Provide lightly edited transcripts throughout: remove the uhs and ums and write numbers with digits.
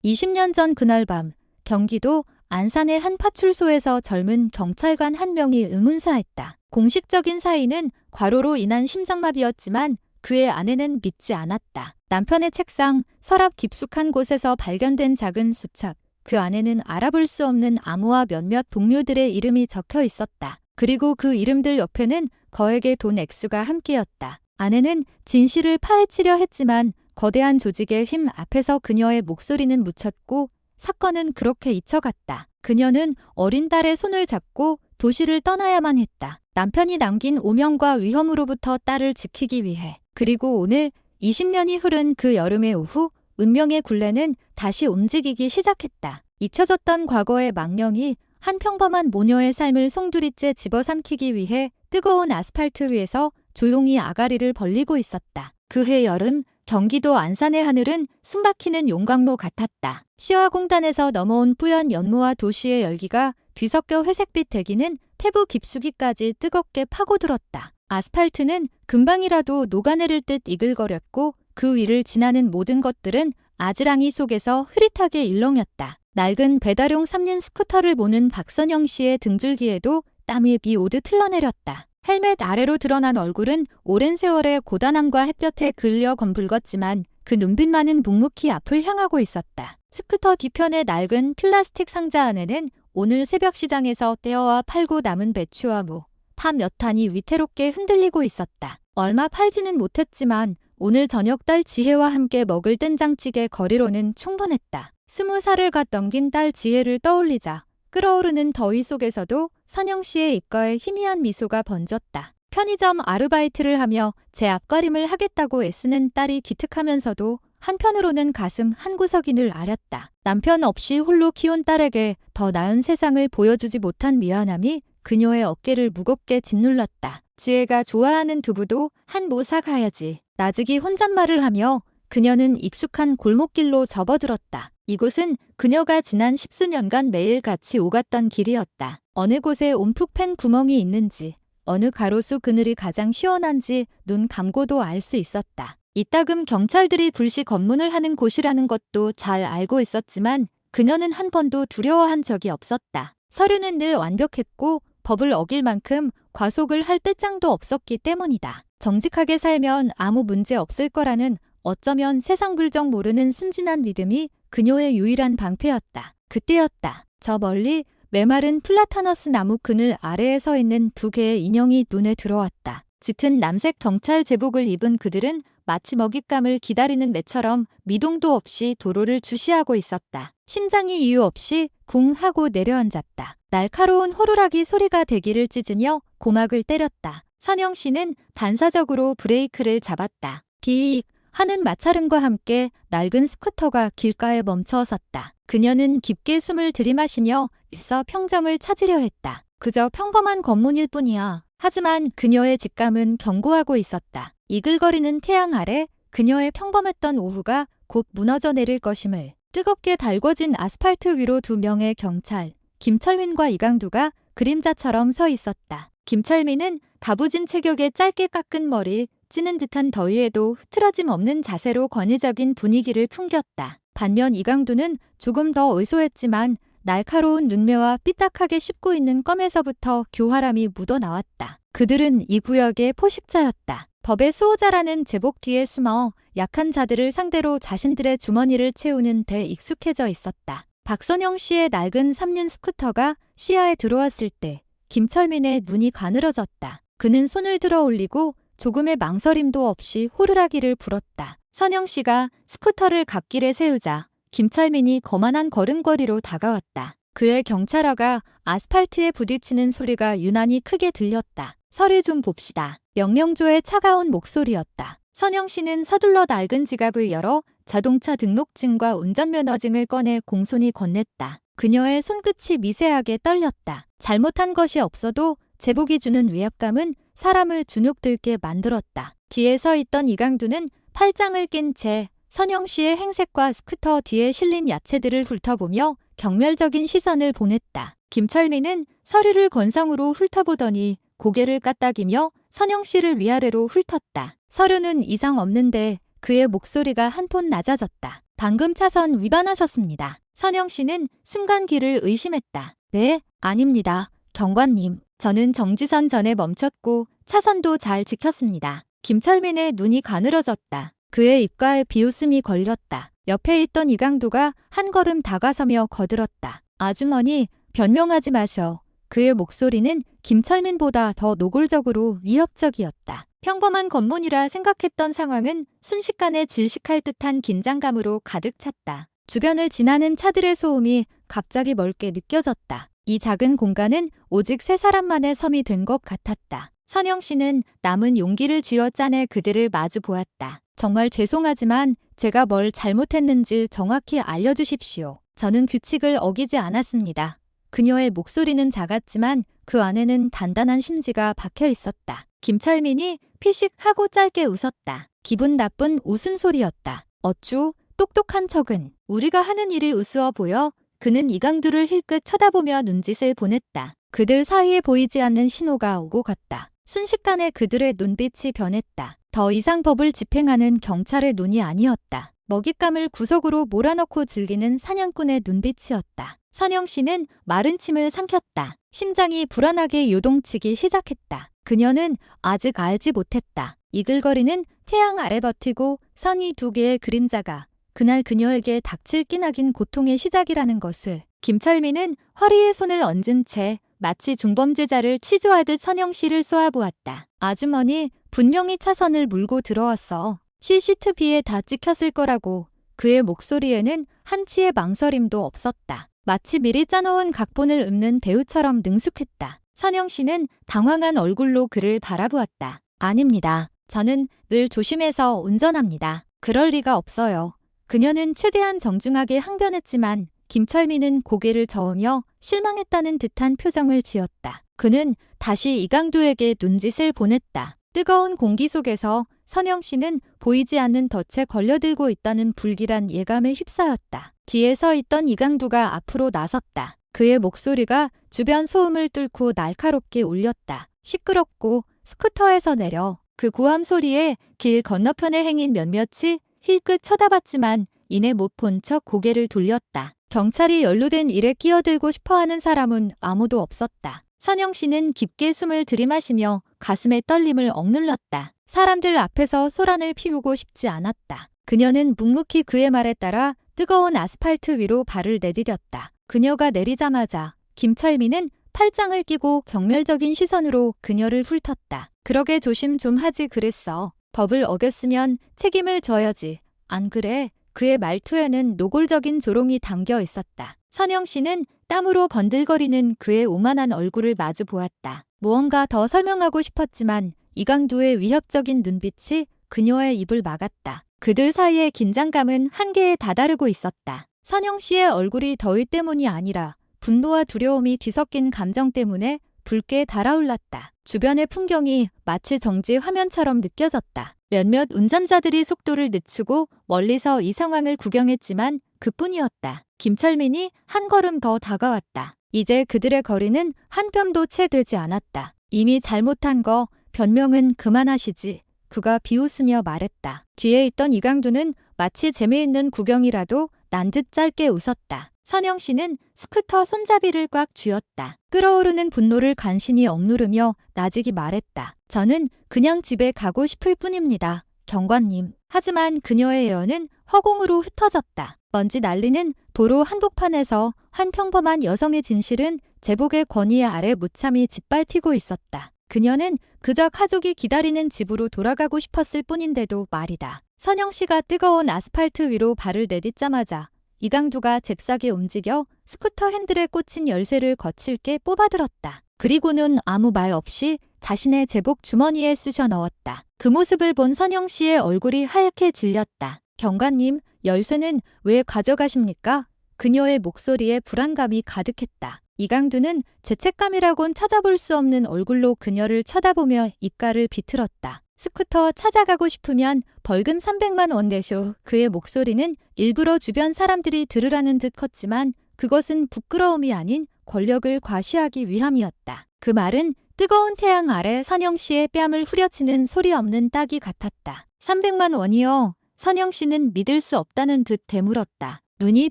20년 전 그날 밤 경기도 안산의 한 파출소에서 젊은 경찰관 한 명이 의문사했다. 공식적인 사인은 과로로 인한 심장마비였지만 그의 아내는 믿지 않았다. 남편의 책상, 서랍 깊숙한 곳에서 발견된 작은 수첩. 그 안에는 알아볼 수 없는 암호와 몇몇 동료들의 이름이 적혀 있었다. 그리고 그 이름들 옆에는 거액의 돈 액수가 함께였다. 아내는 진실을 파헤치려 했지만 거대한 조직의 힘 앞에서 그녀의 목소리는 묻혔고 사건은 그렇게 잊혀갔다. 그녀는 어린 딸의 손을 잡고 도시를 떠나야만 했다. 남편이 남긴 오명과 위험으로부터 딸을 지키기 위해. 그리고 오늘 20년이 흐른 그 여름의 오후 운명의 굴레는 다시 움직이기 시작했다. 잊혀졌던 과거의 망령이 한 평범한 모녀의 삶을 송두리째 집어삼키기 위해 뜨거운 아스팔트 위에서 조용히 아가리를 벌리고 있었다. 그해 여름 경기도 안산의 하늘은 숨막히는 용광로 같았다. 시화공단에서 넘어온 뿌연 연모와 도시의 열기가 뒤섞여 회색빛 대기는 폐부 깊숙이까지 뜨겁게 파고들었다. 아스팔트는 금방이라도 녹아내릴 듯 이글거렸고 그 위를 지나는 모든 것들은 아지랑이 속에서 흐릿하게 일렁였다. 낡은 배달용 3륜 스쿠터를 모는 박선영 씨의 등줄기에도 땀이 비 오듯 흘러내렸다. 헬멧 아래로 드러난 얼굴은 오랜 세월의 고단함과 햇볕에 그을려 검붉었지만 그 눈빛만은 묵묵히 앞을 향하고 있었다. 스쿠터 뒤편의 낡은 플라스틱 상자 안에는 오늘 새벽 시장에서 떼어와 팔고 남은 배추와 무, 파 몇 탄이 위태롭게 흔들리고 있었다. 얼마 팔지는 못했지만 오늘 저녁 딸 지혜와 함께 먹을 된장찌개 거리로는 충분했다. 20살을 갓 넘긴 딸 지혜를 떠올리자 끓어오르는 더위 속에서도 선영 씨의 입가에 희미한 미소가 번졌다. 편의점 아르바이트를 하며 제 앞가림을 하겠다고 애쓰는 딸이 기특하면서도 한편으로는 가슴 한구석이 늘 아렸다. 남편 없이 홀로 키운 딸에게 더 나은 세상을 보여주지 못한 미안함이 그녀의 어깨를 무겁게 짓눌렀다. 지혜가 좋아하는 두부도 한 모 사가야지. 나직이 혼잣말을 하며 그녀는 익숙한 골목길로 접어들었다. 이곳은 그녀가 지난 10수년간 매일 같이 오갔던 길이었다. 어느 곳에 온푹 팬 구멍이 있는지, 어느 가로수 그늘이 가장 시원한지 눈 감고도 알 수 있었다. 이따금 경찰들이 불시 검문을 하는 곳이라는 것도 잘 알고 있었지만 그녀는 한 번도 두려워한 적이 없었다. 서류는 늘 완벽했고 법을 어길 만큼 과속을 할 빼장도 없었기 때문이다. 정직하게 살면 아무 문제 없을 거라는 어쩌면 세상 불정 모르는 순진한 믿음이 그녀의 유일한 방패였다. 그때였다. 저 멀리 메마른 플라타너스 나무 그늘 아래에 서 있는 두 개의 인형이 눈에 들어왔다. 짙은 남색 경찰 제복을 입은 그들은 마치 먹잇감을 기다리는 매처럼 미동도 없이 도로를 주시하고 있었다. 심장이 이유 없이 쿵 하고 내려앉았다. 날카로운 호루라기 소리가 대기를 찢으며 고막을 때렸다. 선영 씨는 반사적으로 브레이크를 잡았다. 기익 하는 마찰음과 함께 낡은 스쿠터가 길가에 멈춰 섰다. 그녀는 깊게 숨을 들이마시며 있어 평정을 찾으려 했다. 그저 평범한 검문일 뿐이야. 하지만 그녀의 직감은 경고하고 있었다. 이글거리는 태양 아래 그녀의 평범했던 오후가 곧 무너져 내릴 것임을. 뜨겁게 달궈진 아스팔트 위로 두 명의 경찰, 김철민과 이강두가 그림자처럼 서 있었다. 김철민은 다부진 체격에 짧게 깎은 머리, 찌는 듯한 더위에도 흐트러짐 없는 자세로 권위적인 분위기를 풍겼다. 반면 이강두는 조금 더 의소했지만 날카로운 눈매와 삐딱하게 씹고 있는 껌에서부터 교활함이 묻어나왔다. 그들은 이 구역의 포식자였다. 법의 수호자라는 제복 뒤에 숨어 약한 자들을 상대로 자신들의 주머니를 채우는 데 익숙해져 있었다. 박선영 씨의 낡은 3륜 스쿠터가 시야에 들어왔을 때 김철민의 눈이 가늘어졌다. 그는 손을 들어 올리고 조금의 망설임도 없이 호루라기를 불었다. 선영 씨가 스쿠터를 갓길에 세우자 김철민이 거만한 걸음걸이로 다가왔다. 그의 경찰화가 아스팔트에 부딪히는 소리가 유난히 크게 들렸다. 서류 좀 봅시다. 명령조의 차가운 목소리였다. 선영 씨는 서둘러 낡은 지갑을 열어 자동차 등록증과 운전면허증을 꺼내 공손히 건넸다. 그녀의 손끝이 미세하게 떨렸다. 잘못한 것이 없어도 제복이 주는 위압감은 사람을 주눅들게 만들었다. 뒤에 서 있던 이강두는 팔짱을 낀 채 선영 씨의 행색과 스쿠터 뒤에 실린 야채들을 훑어보며 경멸적인 시선을 보냈다. 김철민은 서류를 건성으로 훑어보더니 고개를 까딱이며 선영 씨를 위아래로 훑었다. 서류는 이상 없는데 그의 목소리가 한 톤 낮아졌다. 방금 차선 위반하셨습니다. 선영 씨는 순간 귀를 의심했다. 네, 아닙니다. 경관님, 저는 정지선 전에 멈췄고 차선도 잘 지켰습니다. 김철민의 눈이 가늘어졌다. 그의 입가에 비웃음이 걸렸다. 옆에 있던 이강두가 한 걸음 다가서며 거들었다. 아주머니, 변명하지 마셔. 그의 목소리는 김철민보다 더 노골적으로 위협적이었다. 평범한 검문이라 생각했던 상황은 순식간에 질식할 듯한 긴장감으로 가득 찼다. 주변을 지나는 차들의 소음이 갑자기 멀게 느껴졌다. 이 작은 공간은 오직 세 사람만의 섬이 된 것 같았다. 선영 씨는 남은 용기를 쥐어짜내 그들을 마주 보았다. 정말 죄송하지만 제가 뭘 잘못했는지 정확히 알려주십시오. 저는 규칙을 어기지 않았습니다. 그녀의 목소리는 작았지만 그 안에는 단단한 심지가 박혀 있었다. 김철민이 피식 하고 짧게 웃었다. 기분 나쁜 웃음소리였다. 어쭈, 똑똑한 척은. 우리가 하는 일이 우스워 보여? 그는 이강두를 힐끗 쳐다보며 눈짓을 보냈다. 그들 사이에 보이지 않는 신호가 오고 갔다. 순식간에 그들의 눈빛이 변했다. 더 이상 법을 집행하는 경찰의 눈이 아니었다. 먹잇감을 구석으로 몰아넣고 즐기는 사냥꾼의 눈빛이었다. 선영 씨는 마른 침을 삼켰다. 심장이 불안하게 요동치기 시작했다. 그녀는 아직 알지 못했다. 이글거리는 태양 아래 버티고 선이 두 개의 그림자가 그날 그녀에게 닥칠 끼나긴 고통의 시작이라는 것을. 김철민은 허리에 손을 얹은 채 마치 중범죄자를 치조하듯 선영 씨를 쏘아보았다. 아주머니, 분명히 차선을 물고 들어왔어. CCTV에 다 찍혔을 거라고. 그의 목소리에는 한치의 망설임도 없었다. 마치 미리 짜놓은 각본을 읊는 배우처럼 능숙했다. 선영 씨는 당황한 얼굴로 그를 바라보았다. 아닙니다. 저는 늘 조심해서 운전합니다. 그럴 리가 없어요. 그녀는 최대한 정중하게 항변했지만 김철민은 고개를 저으며 실망했다는 듯한 표정을 지었다. 그는 다시 이강두에게 눈짓을 보냈다. 뜨거운 공기 속에서 선영 씨는 보이지 않는 덫에 걸려들고 있다는 불길한 예감에 휩싸였다. 뒤에 서 있던 이강두가 앞으로 나섰다. 그의 목소리가 주변 소음을 뚫고 날카롭게 울렸다. 시끄럽고 스쿠터에서 내려. 그 고함 소리에 길 건너편에 행인 몇몇이 힐끗 쳐다봤지만 이내 못 본 척 고개를 돌렸다. 경찰이 연루된 일에 끼어들고 싶어하는 사람은 아무도 없었다. 선영 씨는 깊게 숨을 들이마시며 가슴의 떨림을 억눌렀다. 사람들 앞에서 소란을 피우고 싶지 않았다. 그녀는 묵묵히 그의 말에 따라 뜨거운 아스팔트 위로 발을 내디뎠다. 그녀가 내리자마자 김철민은 팔짱을 끼고 경멸적인 시선으로 그녀를 훑었다. 그러게 조심 좀 하지 그랬어. 법을 어겼으면 책임을 져야지. 안 그래? 그의 말투에는 노골적인 조롱이 담겨 있었다. 선영 씨는 땀으로 번들거리는 그의 오만한 얼굴을 마주 보았다. 무언가 더 설명하고 싶었지만 이강두의 위협적인 눈빛이 그녀의 입을 막았다. 그들 사이의 긴장감은 한계에 다다르고 있었다. 선영 씨의 얼굴이 더위 때문이 아니라 분노와 두려움이 뒤섞인 감정 때문에 붉게 달아올랐다. 주변의 풍경이 마치 정지 화면처럼 느껴졌다. 몇몇 운전자들이 속도를 늦추고 멀리서 이 상황을 구경했지만 그뿐이었다. 김철민이 한 걸음 더 다가왔다. 이제 그들의 거리는 한 뼘도 채 되지 않았다. 이미 잘못한 거 변명은 그만하시지. 그가 비웃으며 말했다. 뒤에 있던 이강두는 마치 재미있는 구경이라도 난 듯 짧게 웃었다. 선영 씨는 스쿠터 손잡이를 꽉 쥐었다. 끓어오르는 분노를 간신히 억누르며 나직이 말했다. 저는 그냥 집에 가고 싶을 뿐입니다. 경관님. 하지만 그녀의 예언은 허공으로 흩어졌다. 먼지 날리는 도로 한복판에서 한 평범한 여성의 진실은 제복의 권위 아래 무참히 짓밟히고 있었다. 그녀는 그저 가족이 기다리는 집으로 돌아가고 싶었을 뿐인데도 말이다. 선영 씨가 뜨거운 아스팔트 위로 발을 내딛자마자 이강두가 잽싸게 움직여 스쿠터 핸들에 꽂힌 열쇠를 거칠게 뽑아들었다. 그리고는 아무 말 없이 자신의 제복 주머니에 쑤셔 넣었다. 그 모습을 본 선영 씨의 얼굴이 하얗게 질렸다. 경관님, 열쇠는 왜 가져가십니까? 그녀의 목소리에 불안감이 가득했다. 이강두는 죄책감이라곤 찾아볼 수 없는 얼굴로 그녀를 쳐다보며 입가를 비틀었다. 스쿠터 찾아가고 싶으면 벌금 300만 원 내쇼. 그의 목소리는 일부러 주변 사람들이 들으라는 듯 컸지만 그것은 부끄러움이 아닌 권력을 과시하기 위함이었다. 그 말은 뜨거운 태양 아래 선영 씨의 뺨을 후려치는 소리 없는 따기 같았다. 300만 원이요. 선영 씨는 믿을 수 없다는 듯 되물었다. 눈이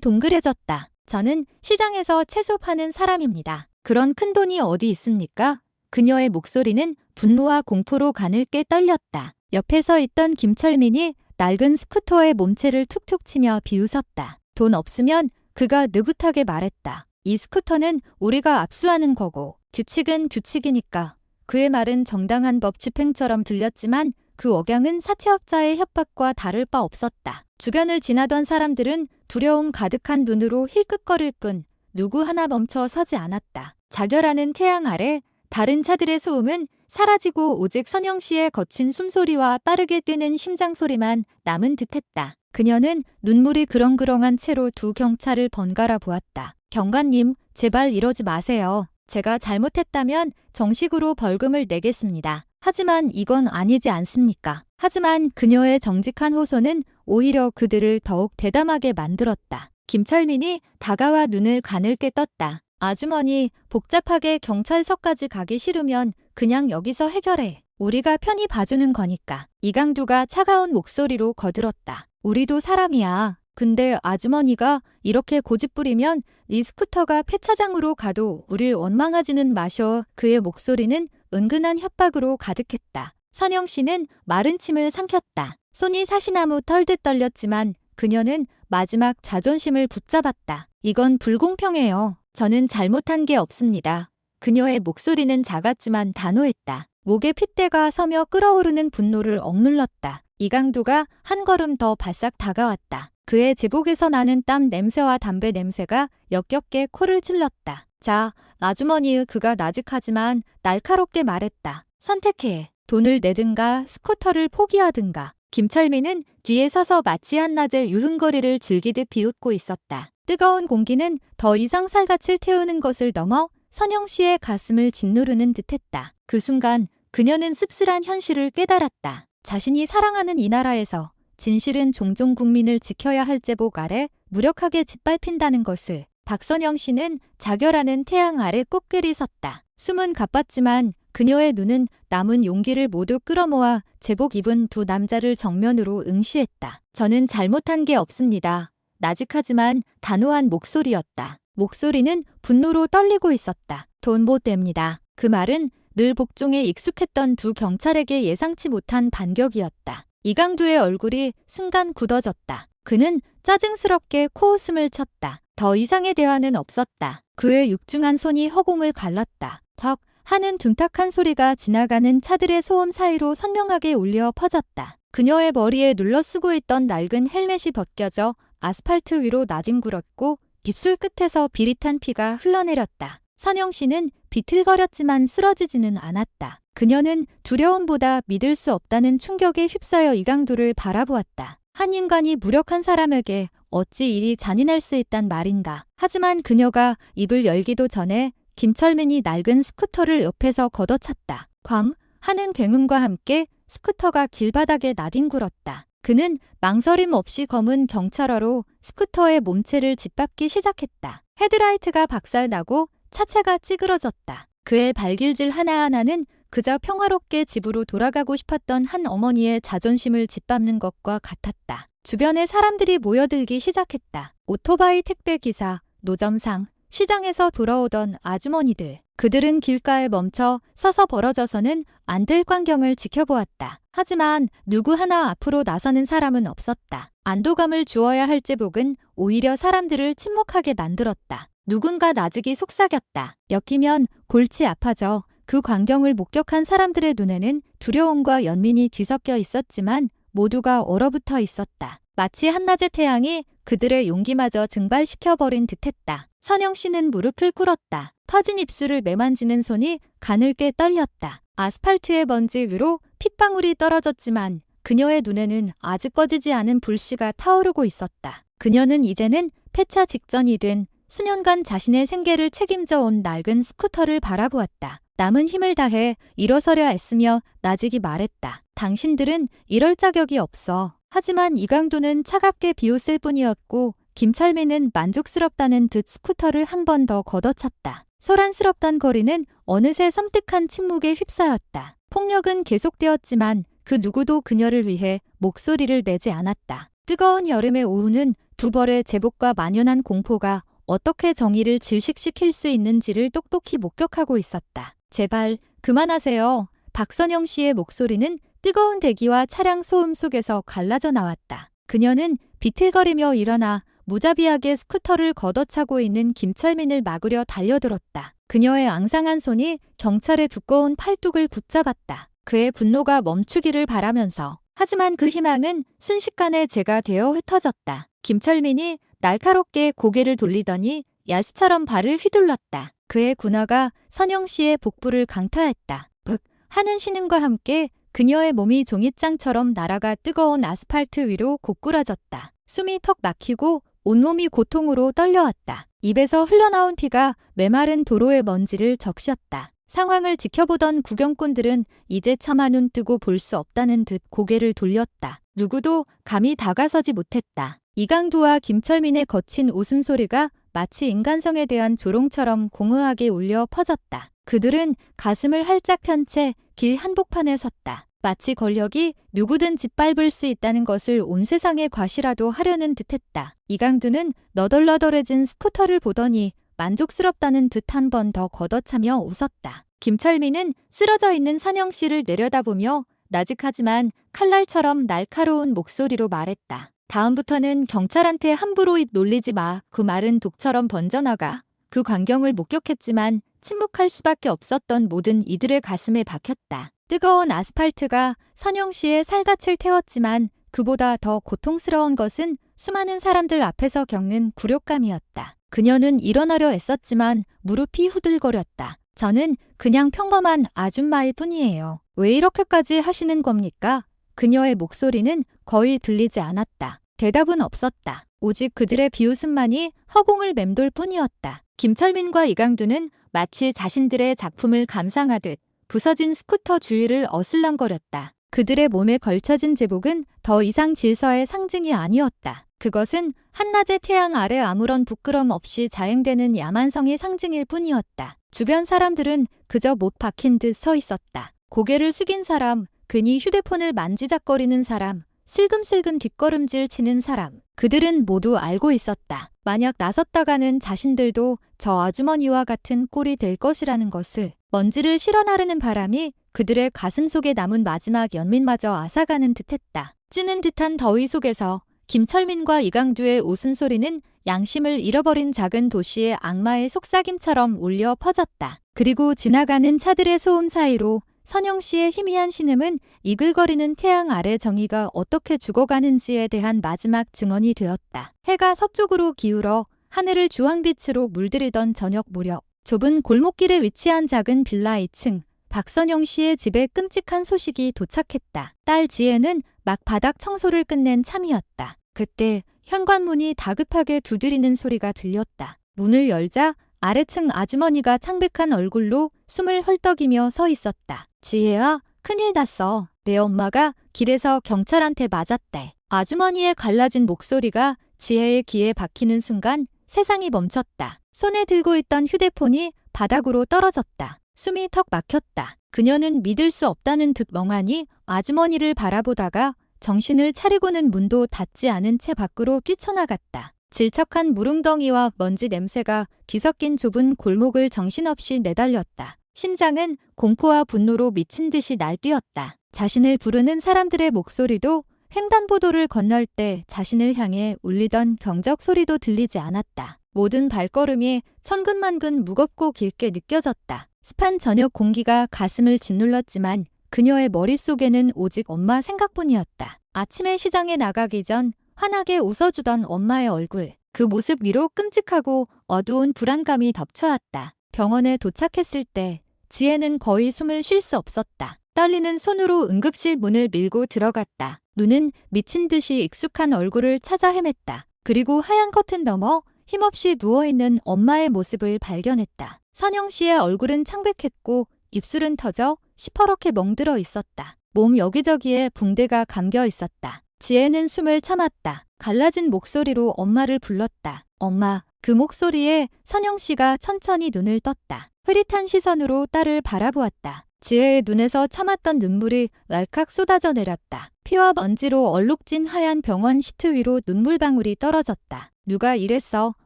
동그래졌다. 저는 시장에서 채소 파는 사람입니다. 그런 큰 돈이 어디 있습니까? 그녀의 목소리는 분노와 공포로 가늘게 떨렸다. 옆에 서 있던 김철민이 낡은 스쿠터의 몸체를 툭툭 치며 비웃었다. 돈 없으면 그가 느긋하게 말했다. 이 스쿠터는 우리가 압수하는 거고 규칙은 규칙이니까. 그의 말은 정당한 법 집행처럼 들렸지만 그 억양은 사채업자의 협박과 다를 바 없었다. 주변을 지나던 사람들은 두려움 가득한 눈으로 힐끗거릴 뿐 누구 하나 멈춰 서지 않았다. 자결하는 태양 아래 다른 차들의 소음은 사라지고 오직 선영 씨의 거친 숨소리와 빠르게 뛰는 심장 소리만 남은 듯했다. 그녀는 눈물이 그렁그렁한 채로 두 경찰을 번갈아 보았다. 경관님, 제발 이러지 마세요. 제가 잘못했다면 정식으로 벌금을 내겠습니다. 하지만 이건 아니지 않습니까? 하지만 그녀의 정직한 호소는 오히려 그들을 더욱 대담하게 만들었다. 김철민이 다가와 눈을 가늘게 떴다. 아주머니, 복잡하게 경찰서까지 가기 싫으면 그냥 여기서 해결해. 우리가 편히 봐주는 거니까. 이강두가 차가운 목소리로 거들었다. 우리도 사람이야. 근데 아주머니가 이렇게 고집부리면 이 스쿠터가 폐차장으로 가도 우릴 원망하지는 마셔. 그의 목소리는 은근한 협박으로 가득했다. 선영 씨는 마른 침을 삼켰다. 손이 사시나무 털듯 떨렸지만 그녀는 마지막 자존심을 붙잡았다. 이건 불공평해요. 저는 잘못한 게 없습니다. 그녀의 목소리는 작았지만 단호했다. 목에 핏대가 서며 끓어오르는 분노를 억눌렀다. 이강두가 한 걸음 더 바싹 다가왔다. 그의 제복에서 나는 땀 냄새와 담배 냄새가 역겹게 코를 찔렀다. 자, 아주머니의 그가 나직하지만 날카롭게 말했다. 선택해. 돈을 내든가 스쿠터를 포기하든가. 김철민은 뒤에 서서 마치 한낮의 유흥거리를 즐기듯 비웃고 있었다. 뜨거운 공기는 더 이상 살갗을 태우는 것을 넘어 선영 씨의 가슴을 짓누르는 듯했다. 그 순간 그녀는 씁쓸한 현실을 깨달았다. 자신이 사랑하는 이 나라에서 진실은 종종 국민을 지켜야 할 제복 아래 무력하게 짓밟힌다는 것을. 박선영 씨는 자결하는 태양 아래 꼽글이 섰다. 숨은 가빴지만 그녀의 눈은 남은 용기를 모두 끌어모아 제복 입은 두 남자를 정면으로 응시했다. 저는 잘못한 게 없습니다. 나직하지만 단호한 목소리였다. 목소리는 분노로 떨리고 있었다. 돈 못 냅니다. 그 말은 늘 복종에 익숙했던 두 경찰에게 예상치 못한 반격이었다. 이강두의 얼굴이 순간 굳어졌다. 그는 짜증스럽게 코웃음을 쳤다. 더 이상의 대화는 없었다. 그의 육중한 손이 허공을 갈랐다. 덕 하는 둔탁한 소리가 지나가는 차들의 소음 사이로 선명하게 울려 퍼졌다. 그녀의 머리에 눌러쓰고 있던 낡은 헬멧이 벗겨져 아스팔트 위로 나뒹굴었고 입술 끝에서 비릿한 피가 흘러내렸다. 선영 씨는 비틀거렸지만 쓰러지지는 않았다. 그녀는 두려움보다 믿을 수 없다는 충격에 휩싸여 이강두를 바라보았다. 한 인간이 무력한 사람에게 어찌 이리 잔인할 수 있단 말인가. 하지만 그녀가 입을 열기도 전에 김철민이 낡은 스쿠터를 옆에서 걷어찼다. 쾅 하는 굉음과 함께 스쿠터가 길바닥에 나뒹굴었다. 그는 망설임 없이 검은 경찰화로 스쿠터의 몸체를 짓밟기 시작했다. 헤드라이트가 박살나고 차체가 찌그러졌다. 그의 발길질 하나하나는 그저 평화롭게 집으로 돌아가고 싶었던 한 어머니의 자존심을 짓밟는 것과 같았다. 주변에 사람들이 모여들기 시작했다. 오토바이 택배기사, 노점상, 시장에서 돌아오던 아주머니들. 그들은 길가에 멈춰 서서 벌어져서는 안 될 광경을 지켜보았다. 하지만 누구 하나 앞으로 나서는 사람은 없었다. 안도감을 주어야 할 제복은 오히려 사람들을 침묵하게 만들었다. 누군가 나직이 속삭였다. 엮이면 골치 아파져. 그 광경을 목격한 사람들의 눈에는 두려움과 연민이 뒤섞여 있었지만 모두가 얼어붙어 있었다. 마치 한낮의 태양이 그들의 용기마저 증발시켜버린 듯했다. 선영 씨는 무릎을 꿇었다. 터진 입술을 매만지는 손이 가늘게 떨렸다. 아스팔트의 먼지 위로 핏방울이 떨어졌지만 그녀의 눈에는 아직 꺼지지 않은 불씨가 타오르고 있었다. 그녀는 이제는 폐차 직전이 된 수년간 자신의 생계를 책임져 온 낡은 스쿠터를 바라보았다. 남은 힘을 다해 일어서려 애쓰며 나직이 말했다. 당신들은 이럴 자격이 없어. 하지만 이강두는 차갑게 비웃을 뿐이었고 김철민은 만족스럽다는 듯 스쿠터를 한 번 더 걷어찼다. 소란스럽던 거리는 어느새 섬뜩한 침묵에 휩싸였다. 폭력은 계속되었지만 그 누구도 그녀를 위해 목소리를 내지 않았다. 뜨거운 여름의 오후는 두 벌의 제복과 만연한 공포가 어떻게 정의를 질식시킬 수 있는지를 똑똑히 목격하고 있었다. 제발 그만하세요. 박선영 씨의 목소리는 뜨거운 대기와 차량 소음 속에서 갈라져 나왔다. 그녀는 비틀거리며 일어나 무자비하게 스쿠터를 걷어차고 있는 김철민을 막으려 달려들었다. 그녀의 앙상한 손이 경찰의 두꺼운 팔뚝을 붙잡았다. 그의 분노가 멈추기를 바라면서. 하지만 그 희망은 순식간에 재가 되어 흩어졌다. 김철민이 날카롭게 고개를 돌리더니 야수처럼 발을 휘둘렀다. 그의 군화가 선영 씨의 복부를 강타했다. 푹 하는 신음과 함께 그녀의 몸이 종잇장처럼 날아가 뜨거운 아스팔트 위로 고꾸라졌다. 숨이 턱 막히고 온몸이 고통으로 떨려왔다. 입에서 흘러나온 피가 메마른 도로의 먼지를 적셨다. 상황을 지켜보던 구경꾼들은 이제 차마 눈 뜨고 볼 수 없다는 듯 고개를 돌렸다. 누구도 감히 다가서지 못했다. 이강두와 김철민의 거친 웃음소리가 마치 인간성에 대한 조롱처럼 공허하게 울려 퍼졌다. 그들은 가슴을 활짝 편 채 길 한복판에 섰다. 마치 권력이 누구든 짓밟을 수 있다는 것을 온 세상에 과시라도 하려는 듯했다. 이강두는 너덜너덜해진 스쿠터를 보더니 만족스럽다는 듯 한 번 더 걷어차며 웃었다. 김철민은 쓰러져 있는 선영 씨를 내려다보며 나직하지만 칼날처럼 날카로운 목소리로 말했다. 다음부터는 경찰한테 함부로 입 놀리지 마. 그 말은 독처럼 번져나가. 그 광경을 목격했지만 침묵할 수밖에 없었던 모든 이들의 가슴에 박혔다. 뜨거운 아스팔트가 선영 씨의 살갗을 태웠지만 그보다 더 고통스러운 것은 수많은 사람들 앞에서 겪는 굴욕감이었다. 그녀는 일어나려 애썼지만 무릎이 후들거렸다. 저는 그냥 평범한 아줌마일 뿐이에요. 왜 이렇게까지 하시는 겁니까? 그녀의 목소리는 거의 들리지 않았다. 대답은 없었다. 오직 그들의 비웃음만이 허공을 맴돌 뿐이었다. 김철민과 이강두는 마치 자신들의 작품을 감상하듯 부서진 스쿠터 주위를 어슬렁거렸다. 그들의 몸에 걸쳐진 제복은 더 이상 질서의 상징이 아니었다. 그것은 한낮의 태양 아래 아무런 부끄럼 없이 자행되는 야만성의 상징일 뿐이었다. 주변 사람들은 그저 못 박힌 듯 서 있었다. 고개를 숙인 사람, 괜히 휴대폰을 만지작거리는 사람, 슬금슬금 뒷걸음질 치는 사람. 그들은 모두 알고 있었다. 만약 나섰다가는 자신들도 저 아주머니와 같은 꼴이 될 것이라는 것을. 먼지를 실어 나르는 바람이 그들의 가슴 속에 남은 마지막 연민마저 앗아가는 듯했다. 찌는 듯한 더위 속에서 김철민과 이강두의 웃음소리는 양심을 잃어버린 작은 도시의 악마의 속삭임처럼 울려 퍼졌다. 그리고 지나가는 차들의 소음 사이로 선영 씨의 희미한 신음은 이글거리는 태양 아래 정의가 어떻게 죽어가는지에 대한 마지막 증언이 되었다. 해가 서쪽으로 기울어 하늘을 주황빛으로 물들이던 저녁 무렵, 좁은 골목길에 위치한 작은 빌라 2층, 박선영 씨의 집에 끔찍한 소식이 도착했다. 딸 지혜는 막 바닥 청소를 끝낸 참이었다. 그때 현관문이 다급하게 두드리는 소리가 들렸다. 문을 열자 아래층 아주머니가 창백한 얼굴로 숨을 헐떡이며 서 있었다. 지혜야, 큰일 났어. 내 엄마가 길에서 경찰한테 맞았대. 아주머니의 갈라진 목소리가 지혜의 귀에 박히는 순간 세상이 멈췄다. 손에 들고 있던 휴대폰이 바닥으로 떨어졌다. 숨이 턱 막혔다. 그녀는 믿을 수 없다는 듯 멍하니 아주머니를 바라보다가 정신을 차리고는 문도 닫지 않은 채 밖으로 뛰쳐나갔다. 질척한 물웅덩이와 먼지 냄새가 뒤섞인 좁은 골목을 정신없이 내달렸다. 심장은 공포와 분노로 미친 듯이 날뛰었다. 자신을 부르는 사람들의 목소리도 횡단보도를 건널 때 자신을 향해 울리던 경적 소리도 들리지 않았다. 모든 발걸음이 천근만근 무겁고 길게 느껴졌다. 습한 저녁 공기가 가슴을 짓눌렀지만 그녀의 머릿속에는 오직 엄마 생각뿐이었다. 아침에 시장에 나가기 전 환하게 웃어주던 엄마의 얼굴. 그 모습 위로 끔찍하고 어두운 불안감이 덮쳐왔다. 병원에 도착했을 때 지혜는 거의 숨을 쉴 수 없었다. 떨리는 손으로 응급실 문을 밀고 들어갔다. 눈은 미친 듯이 익숙한 얼굴을 찾아 헤맸다. 그리고 하얀 커튼 너머 힘없이 누워있는 엄마의 모습을 발견했다. 선영 씨의 얼굴은 창백했고 입술은 터져 시퍼렇게 멍들어 있었다. 몸 여기저기에 붕대가 감겨 있었다. 지혜는 숨을 참았다. 갈라진 목소리로 엄마를 불렀다. 엄마. 그 목소리에 선영 씨가 천천히 눈을 떴다. 흐릿한 시선으로 딸을 바라보았다. 지혜의 눈에서 참았던 눈물이 왈칵 쏟아져 내렸다. 피와 먼지로 얼룩진 하얀 병원 시트 위로 눈물방울이 떨어졌다. 누가 이랬어?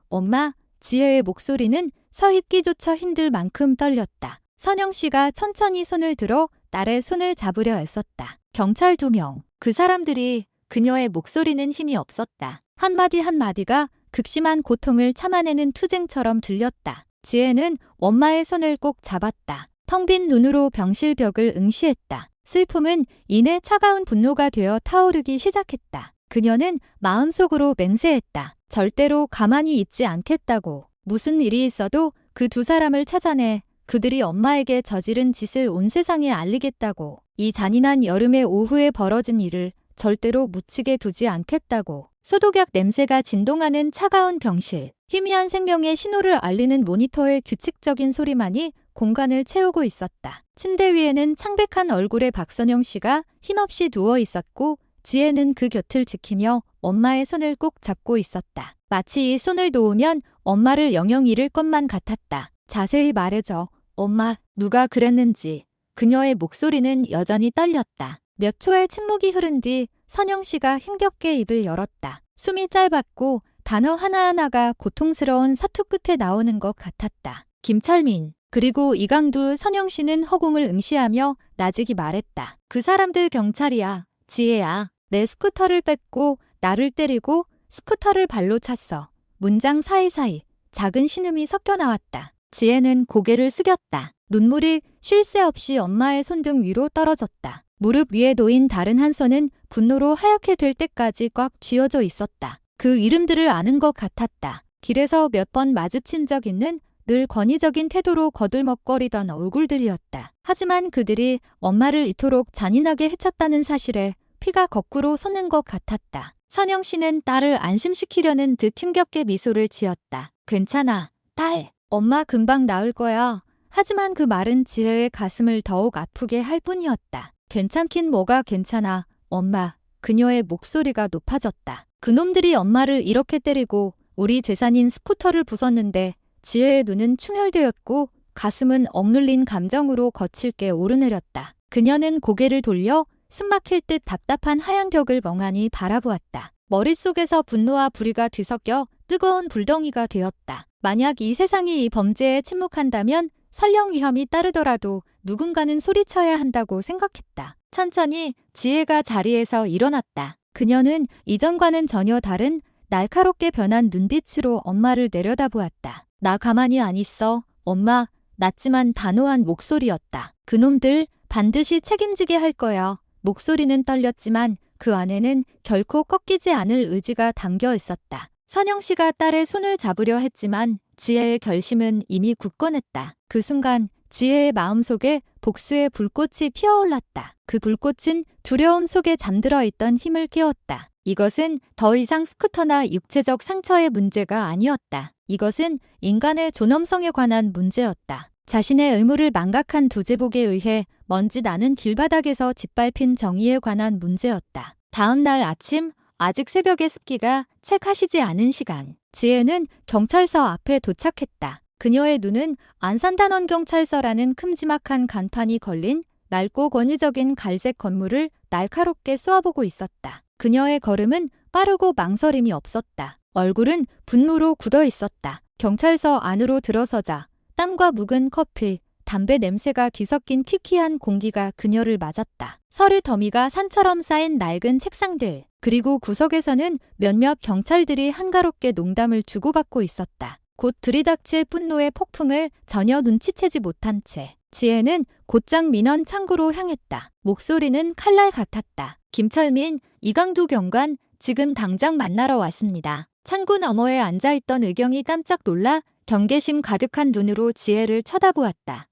엄마? 지혜의 목소리는 서 있기조차 힘들 만큼 떨렸다. 선영 씨가 천천히 손을 들어 딸의 손을 잡으려 애썼다. 경찰 2명. 그 사람들이 그녀의 목소리는 힘이 없었다. 한마디 한마디가 극심한 고통을 참아내는 투쟁처럼 들렸다. 지혜는 엄마의 손을 꼭 잡았다. 텅 빈 눈으로 병실벽을 응시했다. 슬픔은 이내 차가운 분노가 되어 타오르기 시작했다. 그녀는 마음속으로 맹세했다. 절대로 가만히 있지 않겠다고. 무슨 일이 있어도 그 2사람을 찾아내 그들이 엄마에게 저지른 짓을 온 세상에 알리겠다고. 이 잔인한 여름의 오후에 벌어진 일을 절대로 묻히게 두지 않겠다고. 소독약 냄새가 진동하는 차가운 병실. 희미한 생명의 신호를 알리는 모니터의 규칙적인 소리만이 공간을 채우고 있었다. 침대 위에는 창백한 얼굴의 박선영 씨가 힘없이 누워 있었고 지혜는 그 곁을 지키며 엄마의 손을 꼭 잡고 있었다. 마치 이 손을 놓으면 엄마를 영영 잃을 것만 같았다. 자세히 말해줘. 엄마, 누가 그랬는지. 그녀의 목소리는 여전히 떨렸다. 몇 초의 침묵이 흐른 뒤 선영 씨가 힘겹게 입을 열었다. 숨이 짧았고 단어 하나하나가 고통스러운 사투 끝에 나오는 것 같았다. 김철민. 그리고 이강두. 선영 씨는 허공을 응시하며 나직이 말했다. 그 사람들 경찰이야. 지혜야. 내 스쿠터를 뺏고 나를 때리고 스쿠터를 발로 찼어. 문장 사이사이 작은 신음이 섞여 나왔다. 지혜는 고개를 숙였다. 눈물이 쉴 새 없이 엄마의 손등 위로 떨어졌다. 무릎 위에 놓인 다른 한 손은 분노로 하얗게 될 때까지 꽉 쥐어져 있었다. 그 이름들을 아는 것 같았다. 길에서 몇 번 마주친 적 있는 늘 권위적인 태도로 거들먹거리던 얼굴들이었다. 하지만 그들이 엄마를 이토록 잔인하게 해쳤다는 사실에 피가 거꾸로 솟는 것 같았다. 선영 씨는 딸을 안심시키려는 듯 힘겹게 미소를 지었다. 괜찮아, 딸. 엄마 금방 나을 거야. 하지만 그 말은 지혜의 가슴을 더욱 아프게 할 뿐이었다. 괜찮긴 뭐가 괜찮아, 엄마. 그녀의 목소리가 높아졌다. 그놈들이 엄마를 이렇게 때리고 우리 재산인 스쿠터를 부쉈는데 지혜의 눈은 충혈되었고 가슴은 억눌린 감정으로 거칠게 오르내렸다. 그녀는 고개를 돌려 숨막힐 듯 답답한 하얀 벽을 멍하니 바라보았다. 머릿속에서 분노와 불의가 뒤섞여 뜨거운 불덩이가 되었다. 만약 이 세상이 이 범죄에 침묵한다면 설령 위험이 따르더라도 누군가는 소리쳐야 한다고 생각했다. 천천히 지혜가 자리에서 일어났다. 그녀는 이전과는 전혀 다른 날카롭게 변한 눈빛으로 엄마를 내려다보았다. 나 가만히 안 있어, 엄마. 낮지만 단호한 목소리였다. 그놈들 반드시 책임지게 할 거야. 목소리는 떨렸지만 그 안에는 결코 꺾이지 않을 의지가 담겨 있었다. 선영 씨가 딸의 손을 잡으려 했지만 지혜의 결심은 이미 굳건했다. 그 순간 지혜의 마음속에 복수의 불꽃이 피어올랐다. 그 불꽃은 두려움 속에 잠들어 있던 힘을 깨웠다. 이것은 더 이상 스쿠터나 육체적 상처의 문제가 아니었다. 이것은 인간의 존엄성에 관한 문제였다. 자신의 의무를 망각한 두제복에 의해 먼지 나는 길바닥에서 짓밟힌 정의에 관한 문제였다. 다음 날 아침, 아직 새벽의 습기가 채가시지 않은 시간. 지혜는 경찰서 앞에 도착했다. 그녀의 눈은 안산단원경찰서라는 큼지막한 간판이 걸린 낡고 권위적인 갈색 건물을 날카롭게 쏘아보고 있었다. 그녀의 걸음은 빠르고 망설임이 없었다. 얼굴은 분노로 굳어 있었다. 경찰서 안으로 들어서자 땀과 묵은 커피, 담배 냄새가 뒤섞인 퀴퀴한 공기가 그녀를 맞았다. 서류 더미가 산처럼 쌓인 낡은 책상들, 그리고 구석에서는 몇몇 경찰들이 한가롭게 농담을 주고받고 있었다. 곧 들이닥칠 분노의 폭풍을 전혀 눈치채지 못한 채 지혜는 곧장 민원 창구로 향했다. 목소리는 칼날 같았다. 김철민, 이강두 경관, 지금 당장 만나러 왔습니다. 창구 너머에 앉아있던 의경이 깜짝 놀라 경계심 가득한 눈으로 지혜를 쳐다보았다.